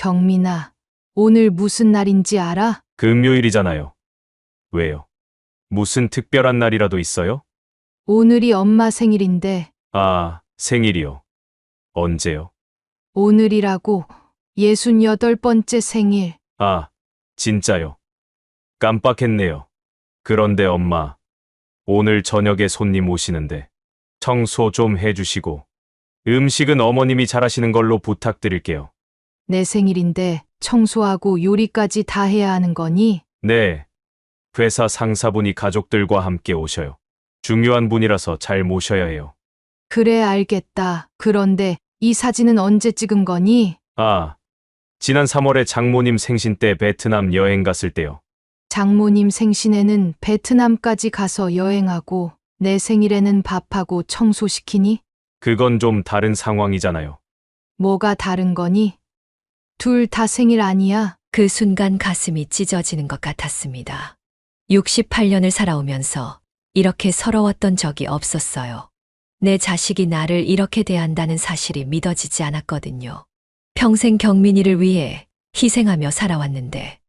경민아, 오늘 무슨 날인지 알아? 금요일이잖아요. 왜요? 무슨 특별한 날이라도 있어요? 오늘이 엄마 생일인데, 아, 생일이요. 언제요? 오늘이라고 68번째 생일. 아, 진짜요. 깜빡했네요. 그런데 엄마, 오늘 저녁에 손님 오시는데 청소 좀 해주시고 음식은 어머님이 잘하시는 걸로 부탁드릴게요. 내 생일인데 청소하고 요리까지 다 해야 하는 거니? 네, 회사 상사분이 가족들과 함께 오셔요. 중요한 분이라서 잘 모셔야 해요. 그래, 알겠다. 그런데 이 사진은 언제 찍은 거니? 아, 지난 3월에 장모님 생신 때 베트남 여행 갔을 때요. 장모님 생신에는 베트남까지 가서 여행하고 내 생일에는 밥하고 청소시키니? 그건 좀 다른 상황이잖아요. 뭐가 다른 거니? 둘 다 생일 아니야? 그 순간 가슴이 찢어지는 것 같았습니다. 68년을 살아오면서 이렇게 서러웠던 적이 없었어요. 내 자식이 나를 이렇게 대한다는 사실이 믿어지지 않았거든요. 평생 경민이를 위해 희생하며 살아왔는데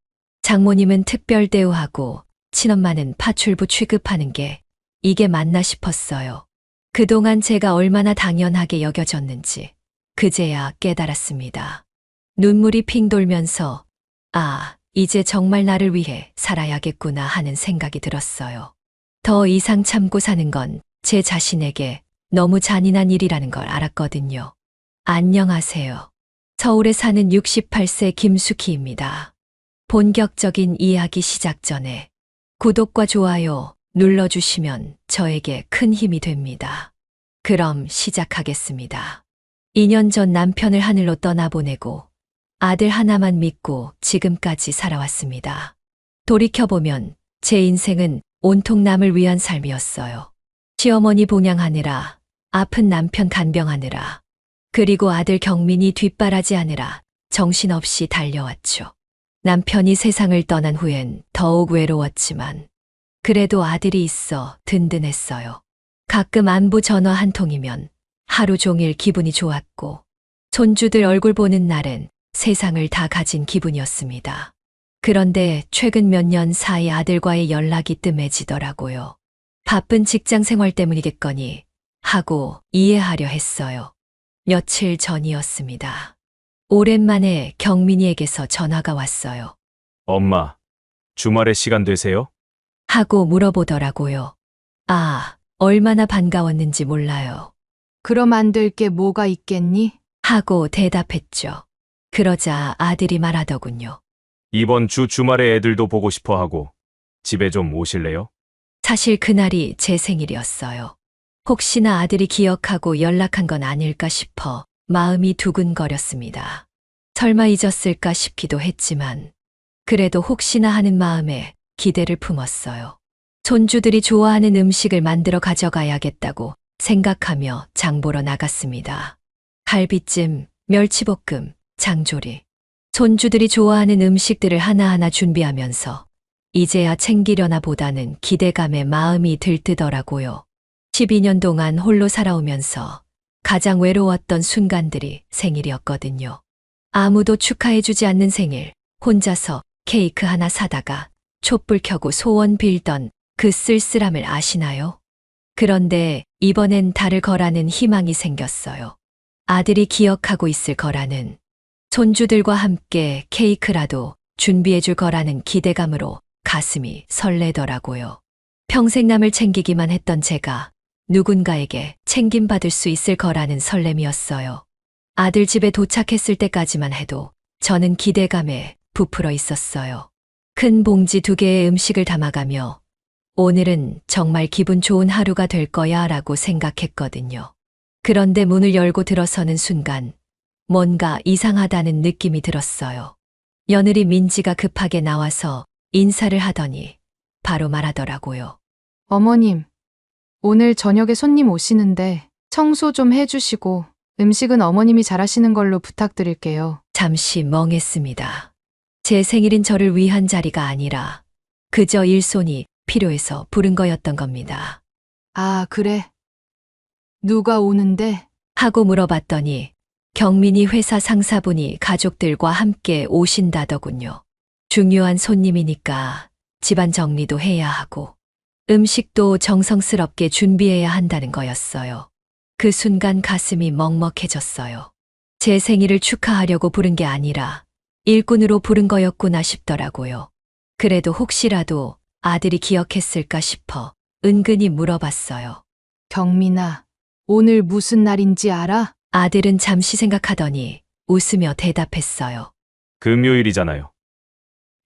장모님은 특별 대우하고 친엄마는 파출부 취급하는 게 이게 맞나 싶었어요. 그동안 제가 얼마나 당연하게 여겨졌는지 그제야 깨달았습니다. 눈물이 핑 돌면서 아, 이제 정말 나를 위해 살아야겠구나 하는 생각이 들었어요. 더 이상 참고 사는 건 제 자신에게 너무 잔인한 일이라는 걸 알았거든요. 안녕하세요. 서울에 사는 68세 김수키입니다. 본격적인 이야기 시작 전에 구독과 좋아요 눌러주시면 저에게 큰 힘이 됩니다. 그럼 시작하겠습니다. 2년 전 남편을 하늘로 떠나보내고 아들 하나만 믿고 지금까지 살아왔습니다. 돌이켜보면 제 인생은 온통 남을 위한 삶이었어요. 시어머니 봉양하느라, 아픈 남편 간병하느라, 그리고 아들 경민이 뒷바라지하느라 정신없이 달려왔죠. 남편이 세상을 떠난 후엔 더욱 외로웠지만 그래도 아들이 있어 든든했어요. 가끔 안부 전화 한 통이면 하루 종일 기분이 좋았고 손주들 얼굴 보는 날엔 세상을 다 가진 기분이었습니다. 그런데 최근 몇 년 사이 아들과의 연락이 뜸해지더라고요. 바쁜 직장 생활 때문이겠거니 하고 이해하려 했어요. 며칠 전이었습니다. 오랜만에 경민이에게서 전화가 왔어요. 엄마, 주말에 시간 되세요? 하고 물어보더라고요. 아, 얼마나 반가웠는지 몰라요. 그럼 안 될 게 뭐가 있겠니? 하고 대답했죠. 그러자 아들이 말하더군요. 이번 주 주말에 애들도 보고 싶어 하고 집에 좀 오실래요? 사실 그날이 제 생일이었어요. 혹시나 아들이 기억하고 연락한 건 아닐까 싶어 마음이 두근거렸습니다. 설마 잊었을까 싶기도 했지만 그래도 혹시나 하는 마음에 기대를 품었어요. 손주들이 좋아하는 음식을 만들어 가져가야겠다고 생각하며 장 보러 나갔습니다. 갈비찜, 멸치볶음, 장조리. 손주들이 좋아하는 음식들을 하나하나 준비하면서 이제야 챙기려나 보다는 기대감에 마음이 들뜨더라고요. 12년 동안 홀로 살아오면서 가장 외로웠던 순간들이 생일이었거든요. 아무도 축하해주지 않는 생일, 혼자서 케이크 하나 사다가 촛불 켜고 소원 빌던 그 쓸쓸함을 아시나요? 그런데 이번엔 다를 거라는 희망이 생겼어요. 아들이 기억하고 있을 거라는, 손주들과 함께 케이크라도 준비해줄 거라는 기대감으로 가슴이 설레더라고요. 평생 남을 챙기기만 했던 제가 누군가에게 챙김받을 수 있을 거라는 설렘이었어요. 아들 집에 도착했을 때까지만 해도 저는 기대감에 부풀어 있었어요. 큰 봉지 2개의 음식을 담아가며 오늘은 정말 기분 좋은 하루가 될 거야 라고 생각했거든요. 그런데 문을 열고 들어서는 순간 뭔가 이상하다는 느낌이 들었어요. 며느리 민지가 급하게 나와서 인사를 하더니 바로 말하더라고요. 어머님, 오늘 저녁에 손님 오시는데 청소 좀 해주시고 음식은 어머님이 잘하시는 걸로 부탁드릴게요. 잠시 멍했습니다. 제 생일인 저를 위한 자리가 아니라 그저 일손이 필요해서 부른 거였던 겁니다. 아, 그래. 누가 오는데? 하고 물어봤더니 경민이 회사 상사분이 가족들과 함께 오신다더군요. 중요한 손님이니까 집안 정리도 해야 하고 음식도 정성스럽게 준비해야 한다는 거였어요. 그 순간 가슴이 먹먹해졌어요. 제 생일을 축하하려고 부른 게 아니라 일꾼으로 부른 거였구나 싶더라고요. 그래도 혹시라도 아들이 기억했을까 싶어 은근히 물어봤어요. 경민아, 오늘 무슨 날인지 알아? 아들은 잠시 생각하더니 웃으며 대답했어요. 금요일이잖아요.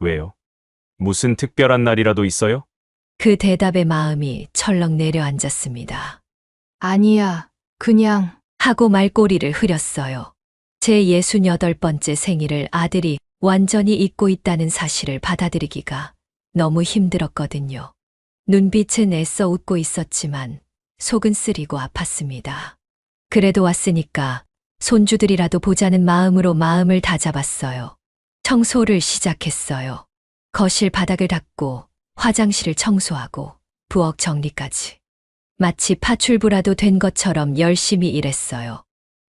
왜요? 무슨 특별한 날이라도 있어요? 그 대답에 마음이 철렁 내려앉았습니다. 아니야, 그냥 하고 말꼬리를 흐렸어요. 제 68번째 생일을 아들이 완전히 잊고 있다는 사실을 받아들이기가 너무 힘들었거든요. 눈빛은 애써 웃고 있었지만 속은 쓰리고 아팠습니다. 그래도 왔으니까 손주들이라도 보자는 마음으로 마음을 다잡았어요. 청소를 시작했어요. 거실 바닥을 닦고 화장실을 청소하고 부엌 정리까지. 마치 파출부라도 된 것처럼 열심히 일했어요.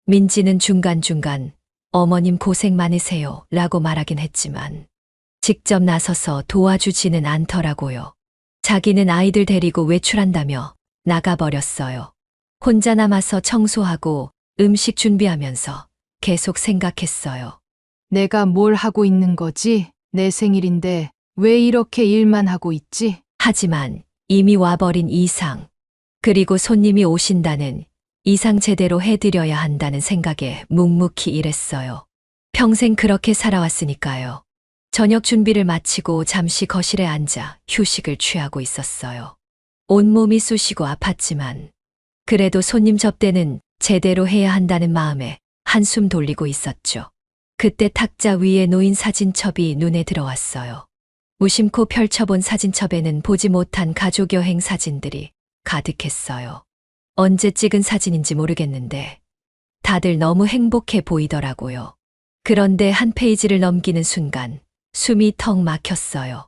민지는 중간중간 어머님 고생 많으세요 라고 말하긴 했지만 직접 나서서 도와주지는 않더라고요. 자기는 아이들 데리고 외출한다며 나가버렸어요. 혼자 남아서 청소하고 음식 준비하면서 계속 생각했어요. 내가 뭘 하고 있는 거지? 내 생일인데 왜 이렇게 일만 하고 있지? 하지만 이미 와버린 이상, 그리고 손님이 오신다는 이상 제대로 해드려야 한다는 생각에 묵묵히 일했어요. 평생 그렇게 살아왔으니까요. 저녁 준비를 마치고 잠시 거실에 앉아 휴식을 취하고 있었어요. 온몸이 쑤시고 아팠지만 그래도 손님 접대는 제대로 해야 한다는 마음에 한숨 돌리고 있었죠. 그때 탁자 위에 놓인 사진첩이 눈에 들어왔어요. 무심코 펼쳐본 사진첩에는 보지 못한 가족 여행 사진들이 가득했어요. 언제 찍은 사진인지 모르겠는데 다들 너무 행복해 보이더라고요. 그런데 한 페이지를 넘기는 순간 숨이 턱 막혔어요.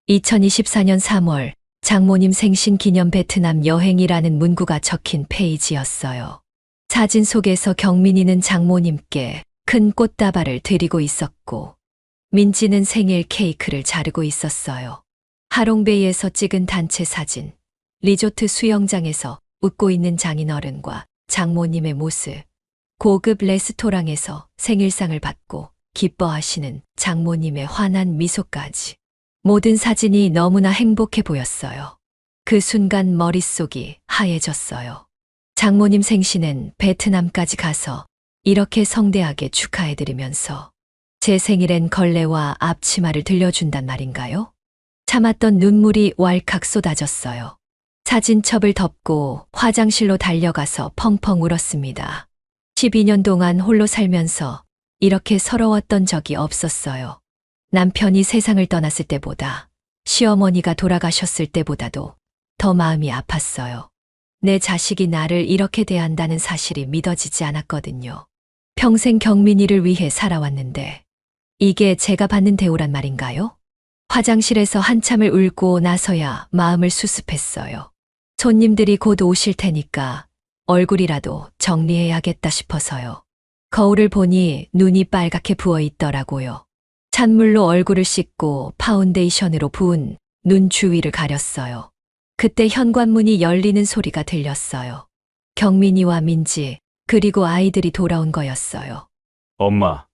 2024년 3월 장모님 생신 기념 베트남 여행이라는 문구가 적힌 페이지였어요. 사진 속에서 경민이는 장모님께 큰 꽃다발을 드리고 있었고 민지는 생일 케이크를 자르고 있었어요. 하롱베이에서 찍은 단체 사진, 리조트 수영장에서 웃고 있는 장인어른과 장모님의 모습, 고급 레스토랑에서 생일상을 받고 기뻐하시는 장모님의 환한 미소까지. 모든 사진이 너무나 행복해 보였어요. 그 순간 머릿속이 하얘졌어요. 장모님 생신엔 베트남까지 가서 이렇게 성대하게 축하해드리면서 제 생일엔 걸레와 앞치마를 들려준단 말인가요? 참았던 눈물이 왈칵 쏟아졌어요. 사진첩을 덮고 화장실로 달려가서 펑펑 울었습니다. 12년 동안 홀로 살면서 이렇게 서러웠던 적이 없었어요. 남편이 세상을 떠났을 때보다, 시어머니가 돌아가셨을 때보다도 더 마음이 아팠어요. 내 자식이 나를 이렇게 대한다는 사실이 믿어지지 않았거든요. 평생 경민이를 위해 살아왔는데 이게 제가 받는 대우란 말인가요? 화장실에서 한참을 울고 나서야 마음을 수습했어요. 손님들이 곧 오실 테니까 얼굴이라도 정리해야겠다 싶어서요. 거울을 보니 눈이 빨갛게 부어 있더라고요. 찬물로 얼굴을 씻고 파운데이션으로 부은 눈 주위를 가렸어요. 그때 현관문이 열리는 소리가 들렸어요. 경민이와 민지, 그리고 아이들이 돌아온 거였어요. 엄마,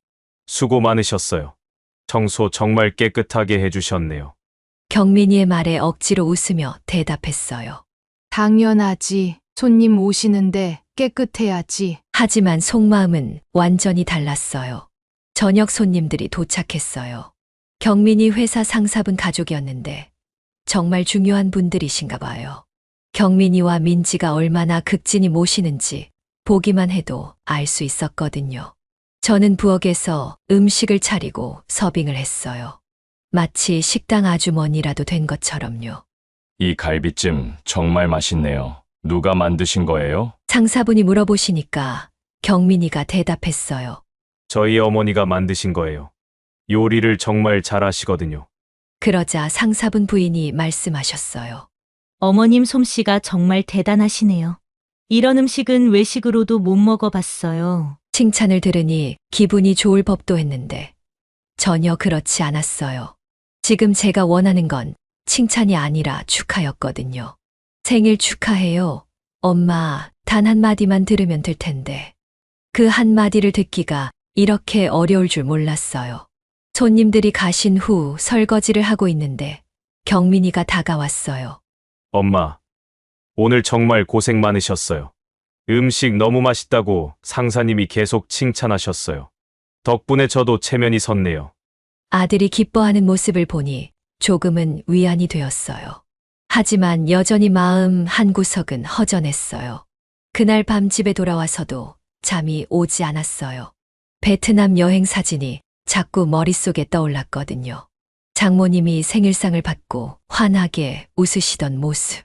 수고 많으셨어요. 청소 정말 깨끗하게 해주셨네요. 경민이의 말에 억지로 웃으며 대답했어요. 당연하지. 손님 오시는데 깨끗해야지. 하지만 속마음은 완전히 달랐어요. 저녁 손님들이 도착했어요. 경민이 회사 상사분 가족이었는데 정말 중요한 분들이신가 봐요. 경민이와 민지가 얼마나 극진히 모시는지 보기만 해도 알 수 있었거든요. 저는 부엌에서 음식을 차리고 서빙을 했어요. 마치 식당 아주머니라도 된 것처럼요. 이 갈비찜 정말 맛있네요. 누가 만드신 거예요? 상사분이 물어보시니까 경민이가 대답했어요. 저희 어머니가 만드신 거예요. 요리를 정말 잘하시거든요. 그러자 상사분 부인이 말씀하셨어요. 어머님 솜씨가 정말 대단하시네요. 이런 음식은 외식으로도 못 먹어봤어요. 칭찬을 들으니 기분이 좋을 법도 했는데 전혀 그렇지 않았어요. 지금 제가 원하는 건 칭찬이 아니라 축하였거든요. 생일 축하해요. 엄마, 단 한마디만 들으면 될 텐데. 그 한마디를 듣기가 이렇게 어려울 줄 몰랐어요. 손님들이 가신 후 설거지를 하고 있는데 경민이가 다가왔어요. 엄마, 오늘 정말 고생 많으셨어요. 음식 너무 맛있다고 상사님이 계속 칭찬하셨어요. 덕분에 저도 체면이 섰네요. 아들이 기뻐하는 모습을 보니 조금은 위안이 되었어요. 하지만 여전히 마음 한구석은 허전했어요. 그날 밤 집에 돌아와서도 잠이 오지 않았어요. 베트남 여행 사진이 자꾸 머릿속에 떠올랐거든요. 장모님이 생일상을 받고 환하게 웃으시던 모습.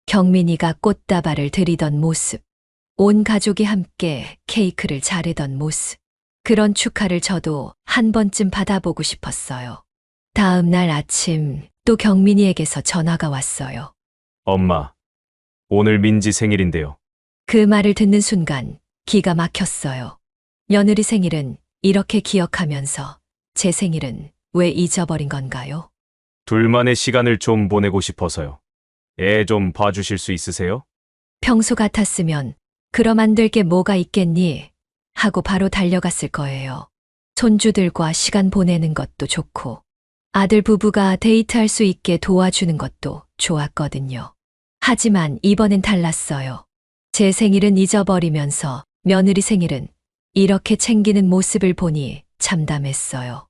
경민이가 꽃다발을 드리던 모습. 온 가족이 함께 케이크를 자르던 모습. 그런 축하를 저도 한 번쯤 받아보고 싶었어요. 다음 날 아침 또 경민이에게서 전화가 왔어요. 엄마, 오늘 민지 생일인데요. 그 말을 듣는 순간 기가 막혔어요. 며느리 생일은 이렇게 기억하면서 제 생일은 왜 잊어버린 건가요? 둘만의 시간을 좀 보내고 싶어서요. 애 좀 봐주실 수 있으세요? 평소 같았으면 그럼 안 될 게 뭐가 있겠니? 하고 바로 달려갔을 거예요. 손주들과 시간 보내는 것도 좋고 아들 부부가 데이트할 수 있게 도와주는 것도 좋았거든요. 하지만 이번엔 달랐어요. 제 생일은 잊어버리면서 며느리 생일은 이렇게 챙기는 모습을 보니 참담했어요.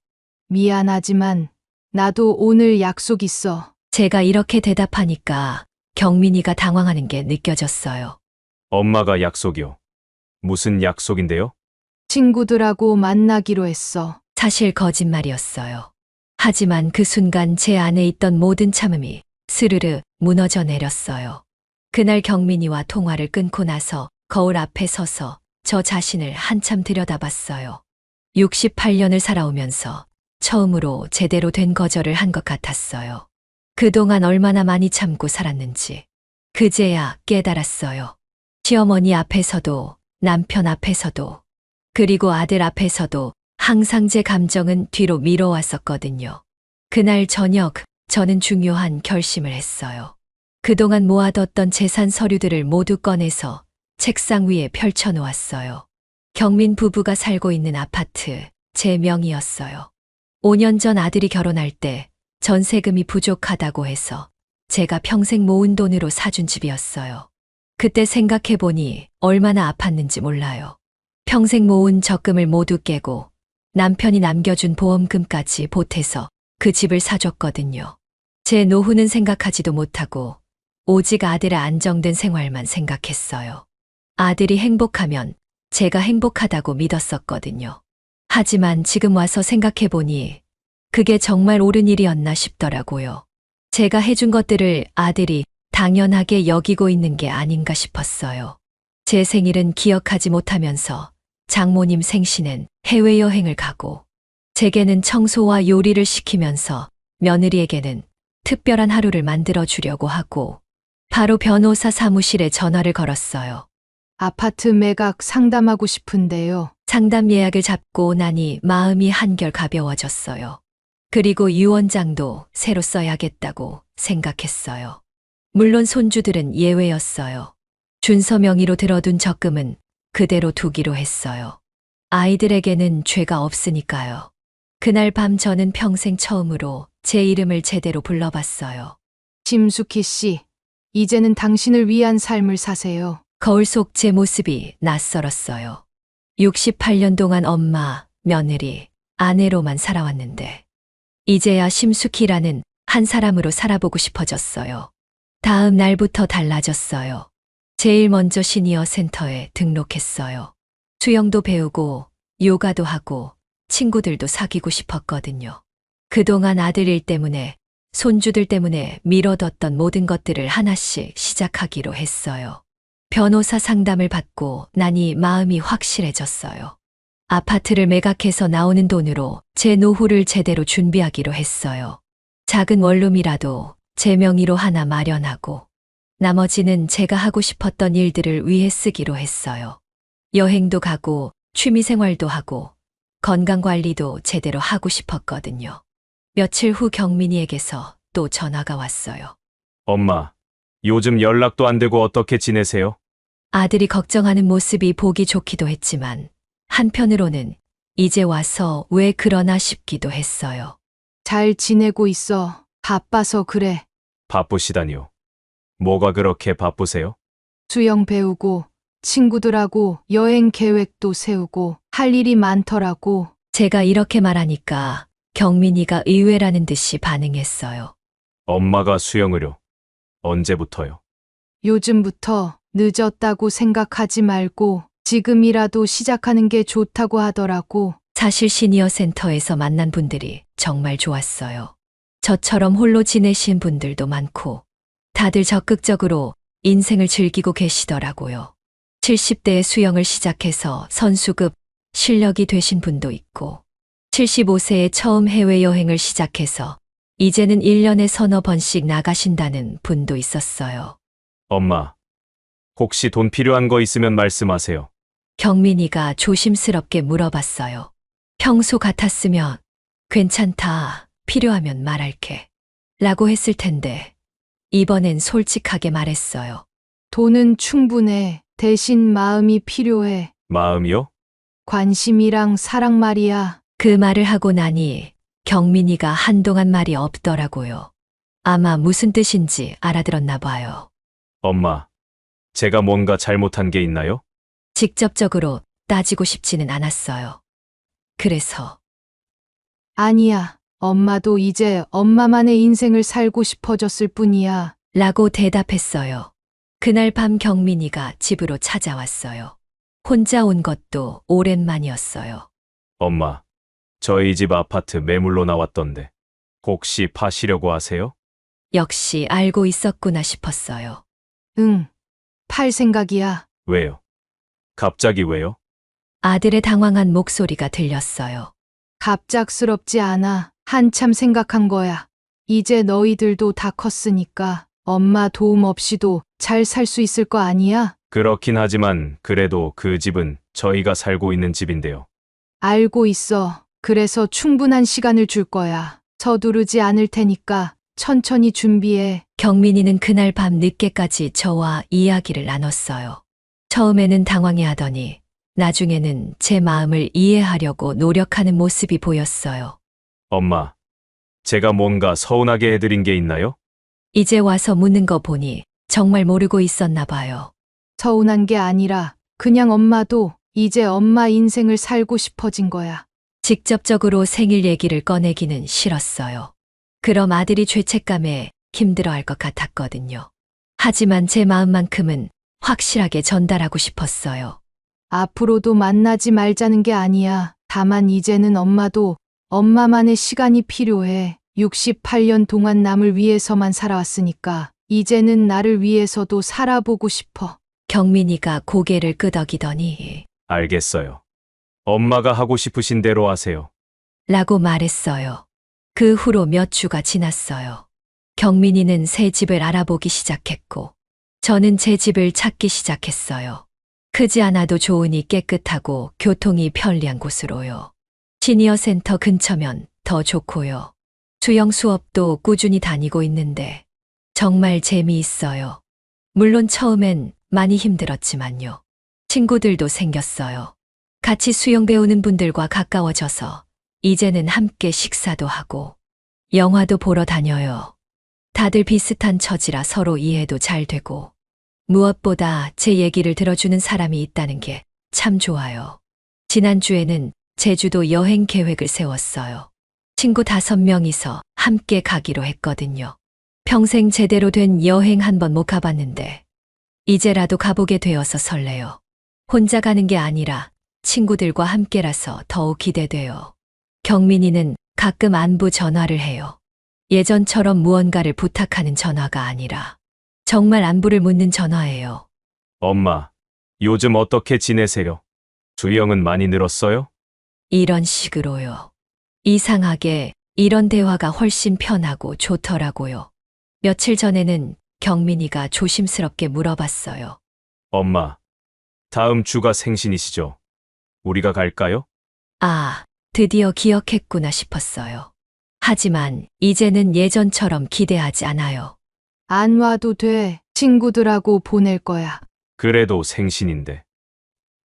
미안하지만 나도 오늘 약속 있어. 제가 이렇게 대답하니까 경민이가 당황하는 게 느껴졌어요. 엄마가 약속이요. 무슨 약속인데요? 친구들하고 만나기로 했어. 사실 거짓말이었어요. 하지만 그 순간 제 안에 있던 모든 참음이 스르르 무너져 내렸어요. 그날 경민이와 통화를 끊고 나서 거울 앞에 서서 저 자신을 한참 들여다봤어요. 68년을 살아오면서 처음으로 제대로 된 거절을 한 것 같았어요. 그동안 얼마나 많이 참고 살았는지 그제야 깨달았어요. 시어머니 앞에서도 남편 앞에서도 그리고 아들 앞에서도 항상 제 감정은 뒤로 미뤄왔었거든요. 그날 저녁 저는 중요한 결심을 했어요. 그동안 모아뒀던 재산 서류들을 모두 꺼내서 책상 위에 펼쳐놓았어요. 경민 부부가 살고 있는 아파트 제 명의였어요. 5년 전 아들이 결혼할 때 전세금이 부족하다고 해서 제가 평생 모은 돈으로 사준 집이었어요. 그때 생각해보니 얼마나 아팠는지 몰라요. 평생 모은 적금을 모두 깨고 남편이 남겨준 보험금까지 보태서 그 집을 사줬거든요. 제 노후는 생각하지도 못하고 오직 아들의 안정된 생활만 생각했어요. 아들이 행복하면 제가 행복하다고 믿었었거든요. 하지만 지금 와서 생각해보니 그게 정말 옳은 일이었나 싶더라고요. 제가 해준 것들을 아들이 당연하게 여기고 있는 게 아닌가 싶었어요. 제 생일은 기억하지 못하면서 장모님 생신엔 해외여행을 가고 제게는 청소와 요리를 시키면서 며느리에게는 특별한 하루를 만들어 주려고 하고 바로 변호사 사무실에 전화를 걸었어요. 아파트 매각 상담하고 싶은데요. 상담 예약을 잡고 나니 마음이 한결 가벼워졌어요. 그리고 유언장도 새로 써야겠다고 생각했어요. 물론 손주들은 예외였어요. 준서 명의로 들어둔 적금은 그대로 두기로 했어요. 아이들에게는 죄가 없으니까요. 그날 밤 저는 평생 처음으로 제 이름을 제대로 불러봤어요. 심숙희 씨, 이제는 당신을 위한 삶을 사세요. 거울 속 제 모습이 낯설었어요. 68년 동안 엄마, 며느리, 아내로만 살아왔는데 이제야 심숙희라는 한 사람으로 살아보고 싶어졌어요. 다음 날부터 달라졌어요. 제일 먼저 시니어 센터에 등록했어요. 수영도 배우고 요가도 하고 친구들도 사귀고 싶었거든요. 그동안 아들 일 때문에 손주들 때문에 미뤄뒀던 모든 것들을 하나씩 시작하기로 했어요. 변호사 상담을 받고 나니 마음이 확실해졌어요. 아파트를 매각해서 나오는 돈으로 제 노후를 제대로 준비하기로 했어요. 작은 원룸이라도 제 명의로 하나 마련하고 나머지는 제가 하고 싶었던 일들을 위해 쓰기로 했어요. 여행도 가고 취미 생활도 하고 건강 관리도 제대로 하고 싶었거든요. 며칠 후 경민이에게서 또 전화가 왔어요. 엄마, 요즘 연락도 안 되고 어떻게 지내세요? 아들이 걱정하는 모습이 보기 좋기도 했지만 한편으로는 이제 와서 왜 그러나 싶기도 했어요. 잘 지내고 있어. 바빠서 그래. 바쁘시다니요. 뭐가 그렇게 바쁘세요? 수영 배우고 친구들하고 여행 계획도 세우고 할 일이 많더라고. 제가 이렇게 말하니까 경민이가 의외라는 듯이 반응했어요. 엄마가 수영을요. 언제부터요? 요즘부터 늦었다고 생각하지 말고 지금이라도 시작하는 게 좋다고 하더라고. 사실 시니어 센터에서 만난 분들이 정말 좋았어요. 저처럼 홀로 지내신 분들도 많고 다들 적극적으로 인생을 즐기고 계시더라고요. 70대에 수영을 시작해서 선수급 실력이 되신 분도 있고 75세에 처음 해외여행을 시작해서 이제는 1년에 서너 번씩 나가신다는 분도 있었어요. 엄마, 혹시 돈 필요한 거 있으면 말씀하세요. 경민이가 조심스럽게 물어봤어요. 평소 같았으면 괜찮다, 필요하면 말할게 라고 했을 텐데 이번엔 솔직하게 말했어요. 돈은 충분해. 대신 마음이 필요해. 마음이요? 관심이랑 사랑 말이야. 그 말을 하고 나니 경민이가 한동안 말이 없더라고요. 아마 무슨 뜻인지 알아들었나 봐요. 엄마, 제가 뭔가 잘못한 게 있나요? 직접적으로 따지고 싶지는 않았어요. 그래서 아니야. 엄마도 이제 엄마만의 인생을 살고 싶어졌을 뿐이야. 라고 대답했어요. 그날 밤 경민이가 집으로 찾아왔어요. 혼자 온 것도 오랜만이었어요. 엄마, 저희 집 아파트 매물로 나왔던데 혹시 파시려고 하세요? 역시 알고 있었구나 싶었어요. 응. 팔 생각이야. 왜요? 갑자기 왜요? 아들의 당황한 목소리가 들렸어요. 갑작스럽지 않아. 한참 생각한 거야. 이제 너희들도 다 컸으니까 엄마 도움 없이도 잘 살 수 있을 거 아니야? 그렇긴 하지만 그래도 그 집은 저희가 살고 있는 집인데요. 알고 있어. 그래서 충분한 시간을 줄 거야. 서두르지 않을 테니까 천천히 준비해. 경민이는 그날 밤 늦게까지 저와 이야기를 나눴어요. 처음에는 당황해 하더니 나중에는 제 마음을 이해하려고 노력하는 모습이 보였어요. 엄마, 제가 뭔가 서운하게 해드린 게 있나요? 이제 와서 묻는 거 보니 정말 모르고 있었나 봐요. 서운한 게 아니라 그냥 엄마도 이제 엄마 인생을 살고 싶어진 거야. 직접적으로 생일 얘기를 꺼내기는 싫었어요. 그럼 아들이 죄책감에 힘들어할 것 같았거든요. 하지만 제 마음만큼은 확실하게 전달하고 싶었어요. 앞으로도 만나지 말자는 게 아니야. 다만 이제는 엄마도 엄마만의 시간이 필요해. 68년 동안 남을 위해서만 살아왔으니까 이제는 나를 위해서도 살아보고 싶어. 경민이가 고개를 끄덕이더니 알겠어요. 엄마가 하고 싶으신 대로 하세요. 라고 말했어요. 그 후로 몇 주가 지났어요. 경민이는 새 집을 알아보기 시작했고 저는 제 집을 찾기 시작했어요. 크지 않아도 좋으니 깨끗하고 교통이 편리한 곳으로요. 시니어 센터 근처면 더 좋고요. 수영 수업도 꾸준히 다니고 있는데 정말 재미있어요. 물론 처음엔 많이 힘들었지만요. 친구들도 생겼어요. 같이 수영 배우는 분들과 가까워져서 이제는 함께 식사도 하고 영화도 보러 다녀요. 다들 비슷한 처지라 서로 이해도 잘 되고 무엇보다 제 얘기를 들어주는 사람이 있다는 게 참 좋아요. 지난주에는 제주도 여행 계획을 세웠어요. 친구 5명이서 함께 가기로 했거든요. 평생 제대로 된 여행 한 번 못 가봤는데 이제라도 가보게 되어서 설레요. 혼자 가는 게 아니라 친구들과 함께라서 더욱 기대돼요. 경민이는 가끔 안부 전화를 해요. 예전처럼 무언가를 부탁하는 전화가 아니라 정말 안부를 묻는 전화예요. 엄마, 요즘 어떻게 지내세요? 수영은 많이 늘었어요? 이런 식으로요. 이상하게 이런 대화가 훨씬 편하고 좋더라고요. 며칠 전에는 경민이가 조심스럽게 물어봤어요. 엄마, 다음 주가 생신이시죠? 우리가 갈까요? 아, 드디어 기억했구나 싶었어요. 하지만 이제는 예전처럼 기대하지 않아요. 안 와도 돼. 친구들하고 보낼 거야. 그래도 생신인데.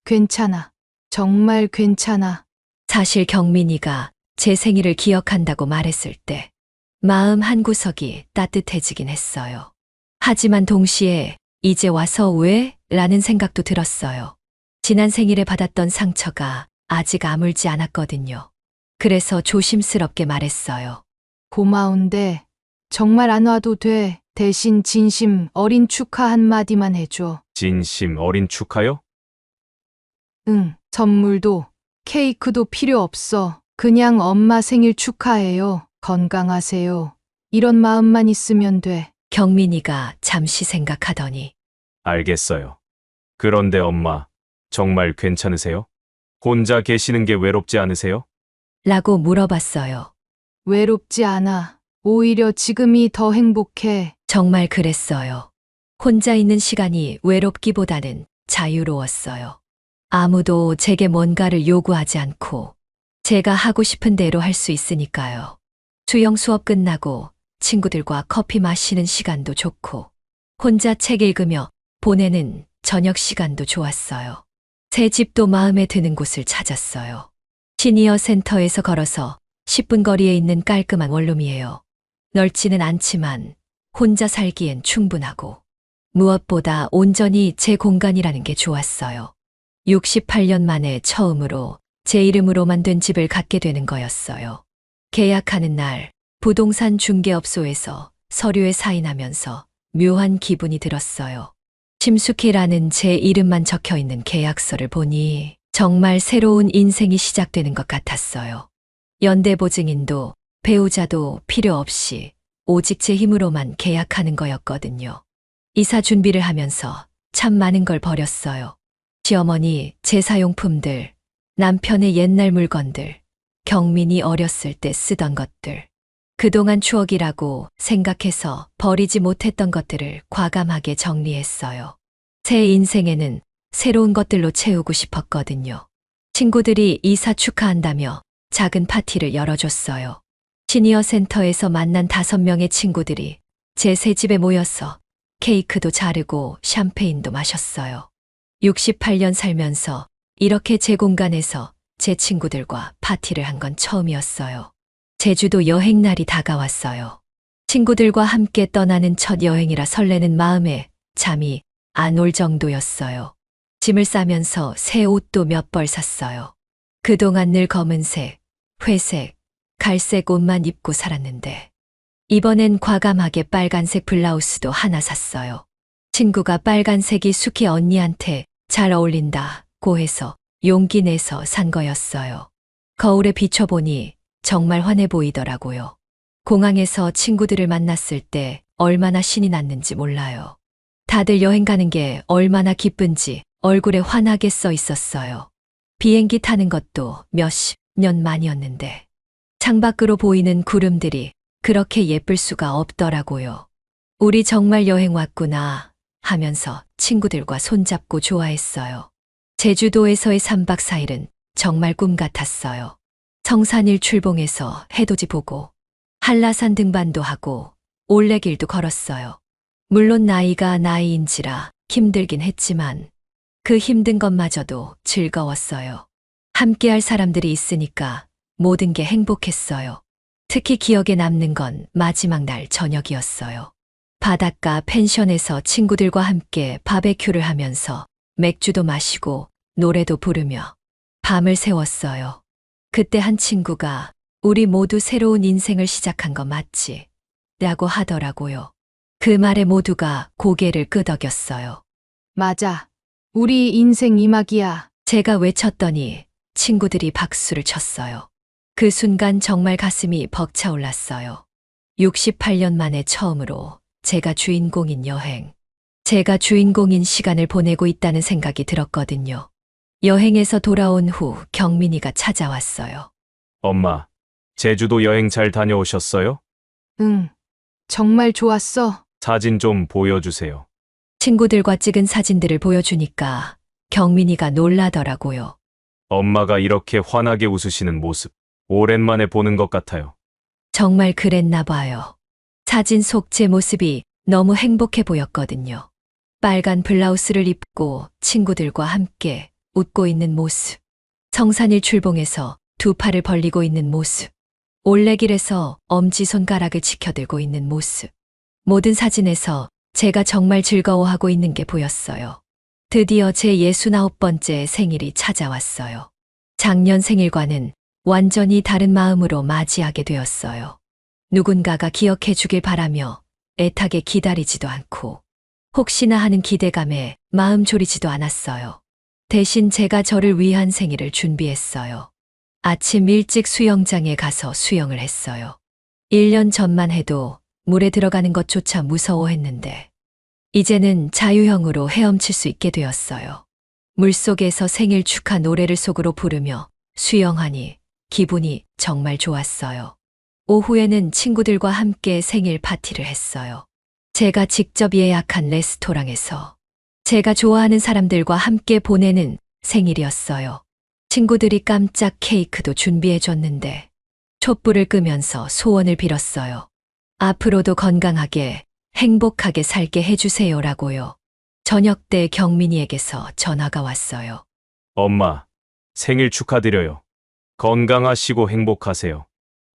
괜찮아. 정말 괜찮아. 사실 경민이가 제 생일을 기억한다고 말했을 때 마음 한구석이 따뜻해지긴 했어요. 하지만 동시에 이제 와서 왜? 라는 생각도 들었어요. 지난 생일에 받았던 상처가 아직 아물지 않았거든요. 그래서 조심스럽게 말했어요. 고마운데 정말 안 와도 돼. 대신 진심 어린 축하 한마디만 해줘. 진심 어린 축하요? 응, 선물도 케이크도 필요 없어. 그냥 엄마 생일 축하해요. 건강하세요. 이런 마음만 있으면 돼. 경민이가 잠시 생각하더니 알겠어요. 그런데 엄마, 정말 괜찮으세요? 혼자 계시는 게 외롭지 않으세요? 라고 물어봤어요. 외롭지 않아. 오히려 지금이 더 행복해. 정말 그랬어요. 혼자 있는 시간이 외롭기보다는 자유로웠어요. 아무도 제게 뭔가를 요구하지 않고 제가 하고 싶은 대로 할 수 있으니까요. 수영 수업 끝나고 친구들과 커피 마시는 시간도 좋고 혼자 책 읽으며 보내는 저녁 시간도 좋았어요. 새 집도 마음에 드는 곳을 찾았어요. 시니어 센터에서 걸어서 10분 거리에 있는 깔끔한 원룸이에요. 넓지는 않지만 혼자 살기엔 충분하고 무엇보다 온전히 제 공간이라는 게 좋았어요. 68년 만에 처음으로 제 이름으로만 된 집을 갖게 되는 거였어요. 계약하는 날 부동산 중개업소에서 서류에 사인하면서 묘한 기분이 들었어요. 심숙희라는 제 이름만 적혀 있는 계약서를 보니 정말 새로운 인생이 시작되는 것 같았어요. 연대보증인도 배우자도 필요 없이 오직 제 힘으로만 계약하는 거였거든요. 이사 준비를 하면서 참 많은 걸 버렸어요. 시어머니 제사용품들, 남편의 옛날 물건들, 경민이 어렸을 때 쓰던 것들. 그동안 추억이라고 생각해서 버리지 못했던 것들을 과감하게 정리했어요. 새 인생에는 새로운 것들로 채우고 싶었거든요. 친구들이 이사 축하한다며 작은 파티를 열어줬어요. 시니어 센터에서 만난 5명의 친구들이 제 새 집에 모여서 케이크도 자르고 샴페인도 마셨어요. 68년 살면서 이렇게 제 공간에서 제 친구들과 파티를 한 건 처음이었어요. 제주도 여행 날이 다가왔어요. 친구들과 함께 떠나는 첫 여행이라 설레는 마음에 잠이 안 올 정도였어요. 짐을 싸면서 새 옷도 몇 벌 샀어요. 그동안 늘 검은색, 회색, 갈색 옷만 입고 살았는데 이번엔 과감하게 빨간색 블라우스도 하나 샀어요. 친구가 빨간색이 숙희 언니한테 잘 어울린다고 해서 용기 내서 산 거였어요. 거울에 비춰보니 정말 환해 보이더라고요. 공항에서 친구들을 만났을 때 얼마나 신이 났는지 몰라요. 다들 여행 가는 게 얼마나 기쁜지 얼굴에 환하게 써 있었어요. 비행기 타는 것도 몇십 년 만이었는데 창밖으로 보이는 구름들이 그렇게 예쁠 수가 없더라고요. 우리 정말 여행 왔구나 하면서 친구들과 손잡고 좋아했어요. 제주도에서의 3박 4일은 정말 꿈 같았어요. 성산일 출봉해서 해돋이 보고 한라산 등반도 하고 올레길도 걸었어요. 물론 나이가 나이인지라 힘들긴 했지만 그 힘든 것마저도 즐거웠어요. 함께할 사람들이 있으니까 모든 게 행복했어요. 특히 기억에 남는 건 마지막 날 저녁이었어요. 바닷가 펜션에서 친구들과 함께 바베큐를 하면서 맥주도 마시고 노래도 부르며 밤을 새웠어요. 그때 한 친구가 우리 모두 새로운 인생을 시작한 거 맞지? 라고 하더라고요. 그 말에 모두가 고개를 끄덕였어요. 맞아. 우리 인생 이막이야. 제가 외쳤더니 친구들이 박수를 쳤어요. 그 순간 정말 가슴이 벅차올랐어요. 68년 만에 처음으로 제가 주인공인 여행, 제가 주인공인 시간을 보내고 있다는 생각이 들었거든요. 여행에서 돌아온 후 경민이가 찾아왔어요. 엄마, 제주도 여행 잘 다녀오셨어요? 응. 정말 좋았어. 사진 좀 보여주세요. 친구들과 찍은 사진들을 보여주니까 경민이가 놀라더라고요. 엄마가 이렇게 환하게 웃으시는 모습, 오랜만에 보는 것 같아요. 정말 그랬나 봐요. 사진 속 제 모습이 너무 행복해 보였거든요. 빨간 블라우스를 입고 친구들과 함께 웃고 있는 모습. 성산일 출봉에서 두 팔을 벌리고 있는 모습. 올레길에서 엄지손가락을 지켜들고 있는 모습. 모든 사진에서 제가 정말 즐거워하고 있는 게 보였어요. 드디어 제 69번째 생일이 찾아왔어요. 작년 생일과는 완전히 다른 마음으로 맞이하게 되었어요. 누군가가 기억해 주길 바라며 애타게 기다리지도 않고 혹시나 하는 기대감에 마음 졸이지도 않았어요. 대신 제가 저를 위한 생일을 준비했어요. 아침 일찍 수영장에 가서 수영을 했어요. 1년 전만 해도 물에 들어가는 것조차 무서워했는데 이제는 자유형으로 헤엄칠 수 있게 되었어요. 물속에서 생일 축하 노래를 속으로 부르며 수영하니 기분이 정말 좋았어요. 오후에는 친구들과 함께 생일 파티를 했어요. 제가 직접 예약한 레스토랑에서 제가 좋아하는 사람들과 함께 보내는 생일이었어요. 친구들이 깜짝 케이크도 준비해줬는데 촛불을 끄면서 소원을 빌었어요. 앞으로도 건강하게 행복하게 살게 해주세요라고요. 저녁 때 경민이에게서 전화가 왔어요. 엄마, 생일 축하드려요. 건강하시고 행복하세요.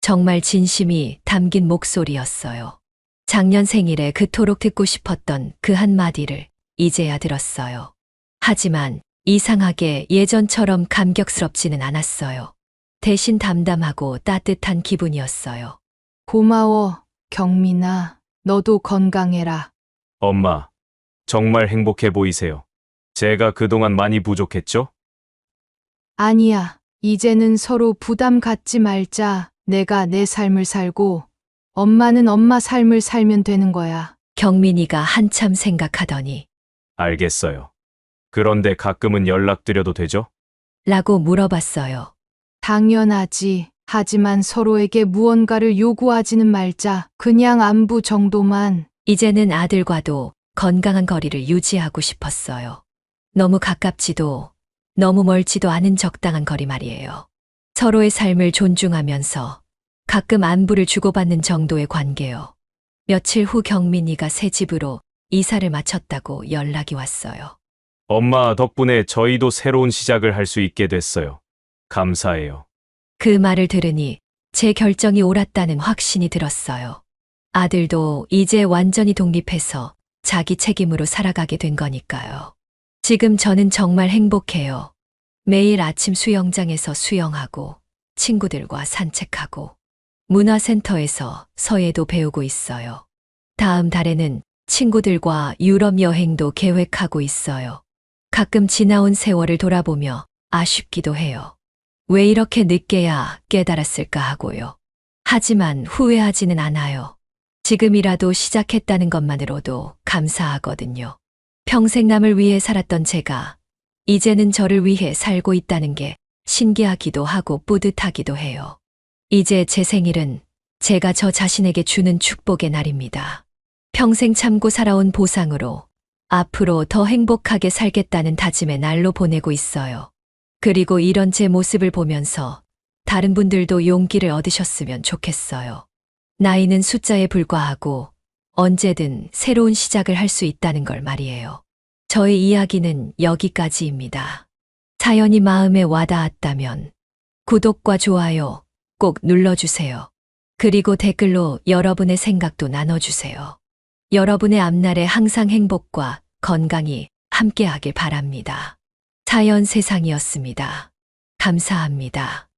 정말 진심이 담긴 목소리였어요. 작년 생일에 그토록 듣고 싶었던 그 한마디를 이제야 들었어요. 하지만 이상하게 예전처럼 감격스럽지는 않았어요. 대신 담담하고 따뜻한 기분이었어요. 고마워, 경민아. 너도 건강해라. 엄마, 정말 행복해 보이세요. 제가 그동안 많이 부족했죠? 아니야. 이제는 서로 부담 갖지 말자. 내가 내 삶을 살고 엄마는 엄마 삶을 살면 되는 거야. 경민이가 한참 생각하더니 알겠어요. 그런데 가끔은 연락드려도 되죠? 라고 물어봤어요. 당연하지. 하지만 서로에게 무언가를 요구하지는 말자. 그냥 안부 정도만. 이제는 아들과도 건강한 거리를 유지하고 싶었어요. 너무 가깝지도 너무 멀지도 않은 적당한 거리 말이에요. 서로의 삶을 존중하면서 가끔 안부를 주고받는 정도의 관계요. 며칠 후 경민이가 새 집으로 이사를 마쳤다고 연락이 왔어요. 엄마 덕분에 저희도 새로운 시작을 할 수 있게 됐어요. 감사해요. 그 말을 들으니 제 결정이 옳았다는 확신이 들었어요. 아들도 이제 완전히 독립해서 자기 책임으로 살아가게 된 거니까요. 지금 저는 정말 행복해요. 매일 아침 수영장에서 수영하고 친구들과 산책하고 문화센터에서 서예도 배우고 있어요. 다음 달에는 친구들과 유럽 여행도 계획하고 있어요. 가끔 지나온 세월을 돌아보며 아쉽기도 해요. 왜 이렇게 늦게야 깨달았을까 하고요. 하지만 후회하지는 않아요. 지금이라도 시작했다는 것만으로도 감사하거든요. 평생 남을 위해 살았던 제가 이제는 저를 위해 살고 있다는 게 신기하기도 하고 뿌듯하기도 해요. 이제 제 생일은 제가 저 자신에게 주는 축복의 날입니다. 평생 참고 살아온 보상으로 앞으로 더 행복하게 살겠다는 다짐의 날로 보내고 있어요. 그리고 이런 제 모습을 보면서 다른 분들도 용기를 얻으셨으면 좋겠어요. 나이는 숫자에 불과하고 언제든 새로운 시작을 할 수 있다는 걸 말이에요. 저의 이야기는 여기까지입니다. 사연이 마음에 와닿았다면 구독과 좋아요 꼭 눌러주세요. 그리고 댓글로 여러분의 생각도 나눠주세요. 여러분의 앞날에 항상 행복과 건강이 함께하길 바랍니다. 사연 세상이었습니다. 감사합니다.